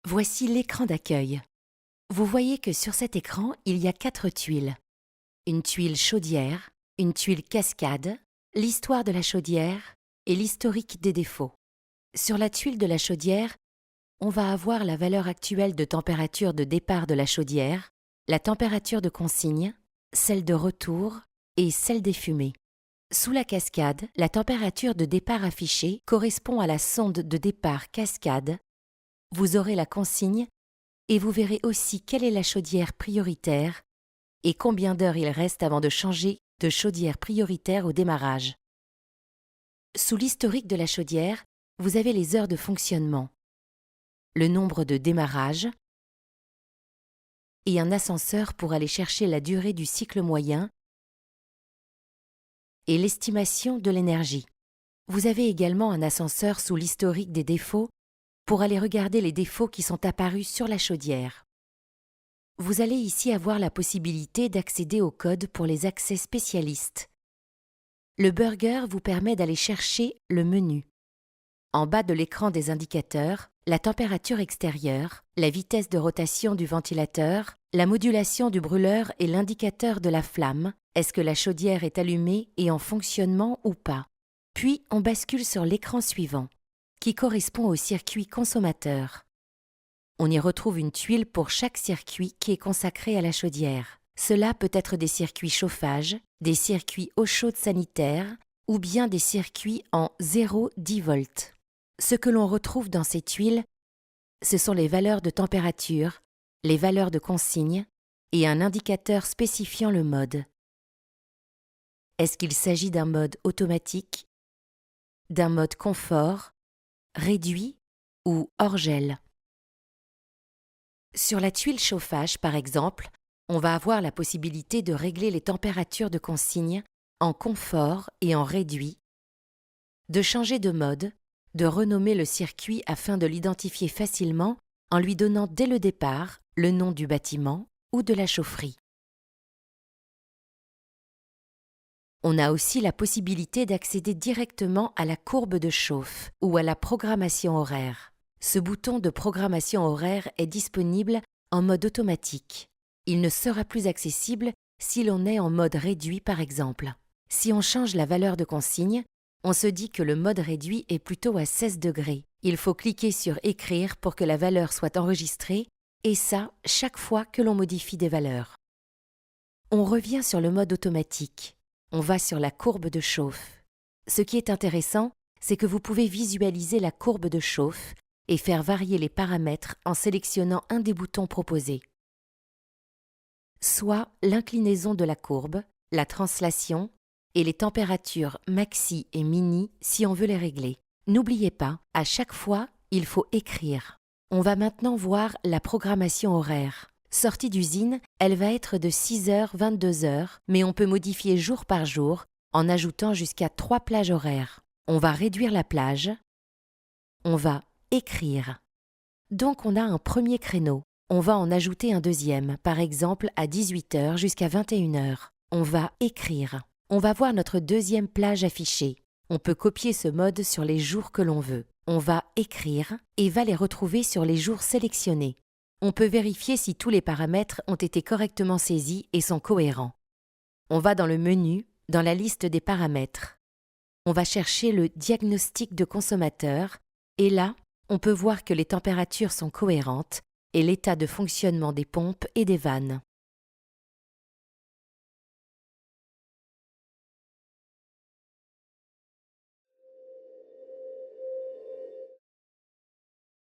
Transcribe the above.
Voici l'écran d'accueil. Vous voyez que sur cet écran, il y a 4 tuiles. Une tuile chaudière, une tuile cascade, l'histoire de la chaudière et l'historique des défauts. Sur la tuile de la chaudière, on va avoir la valeur actuelle de température de départ de la chaudière, la température de consigne, celle de retour et celle des fumées. Sous la cascade, la température de départ affichée correspond à la sonde de départ cascade. Vous aurez la consigne et vous verrez aussi quelle est la chaudière prioritaire et combien d'heures il reste avant de changer de chaudière prioritaire au démarrage. Sous l'historique de la chaudière, vous avez les heures de fonctionnement, le nombre de démarrages et un ascenseur pour aller chercher la durée du cycle moyen et l'estimation de l'énergie. Vous avez également un ascenseur sous l'historique des défauts pour aller regarder les défauts qui sont apparus sur la chaudière. Vous allez ici avoir la possibilité d'accéder au code pour les accès spécialistes. Le burger vous permet d'aller chercher le menu. En bas de l'écran des indicateurs, la température extérieure, la vitesse de rotation du ventilateur, la modulation du brûleur et l'indicateur de la flamme. Est-ce que la chaudière est allumée et en fonctionnement ou pas? Puis on bascule sur l'écran suivant, qui correspond au circuit consommateur. On y retrouve une tuile pour chaque circuit qui est consacré à la chaudière. Cela peut être des circuits chauffage, des circuits eau chaude sanitaire ou bien des circuits en 0-10 volts. Ce que l'on retrouve dans ces tuiles, ce sont les valeurs de température, les valeurs de consigne et un indicateur spécifiant le mode. Est-ce qu'il s'agit d'un mode automatique, d'un mode confort, réduit ou hors gel? Sur la tuile chauffage, par exemple, on va avoir la possibilité de régler les températures de consigne en confort et en réduit, de changer de mode, de renommer le circuit afin de l'identifier facilement en lui donnant dès le départ le nom du bâtiment ou de la chaufferie. On a aussi la possibilité d'accéder directement à la courbe de chauffe ou à la programmation horaire. Ce bouton de programmation horaire est disponible en mode automatique. Il ne sera plus accessible si l'on est en mode réduit par exemple. Si on change la valeur de consigne, on se dit que le mode réduit est plutôt à 16 degrés. Il faut cliquer sur « Écrire » pour que la valeur soit enregistrée, et ça chaque fois que l'on modifie des valeurs. On revient sur le mode automatique. On va sur la courbe de chauffe. Ce qui est intéressant, c'est que vous pouvez visualiser la courbe de chauffe et faire varier les paramètres en sélectionnant un des boutons proposés. Soit l'inclinaison de la courbe, la translation et les températures maxi et mini si on veut les régler. N'oubliez pas, à chaque fois, il faut écrire. On va maintenant voir la programmation horaire. Sortie d'usine, elle va être de 6h-22h, mais on peut modifier jour par jour en ajoutant jusqu'à 3 plages horaires. On va réduire la plage. On va écrire. Donc on a un premier créneau. On va en ajouter un deuxième, par exemple à 18h jusqu'à 21h. On va écrire. On va voir notre deuxième plage affichée. On peut copier ce mode sur les jours que l'on veut. On va écrire et va les retrouver sur les jours sélectionnés. On peut vérifier si tous les paramètres ont été correctement saisis et sont cohérents. On va dans le menu, dans la liste des paramètres. On va chercher le diagnostic de consommateur et là, on peut voir que les températures sont cohérentes et l'état de fonctionnement des pompes et des vannes.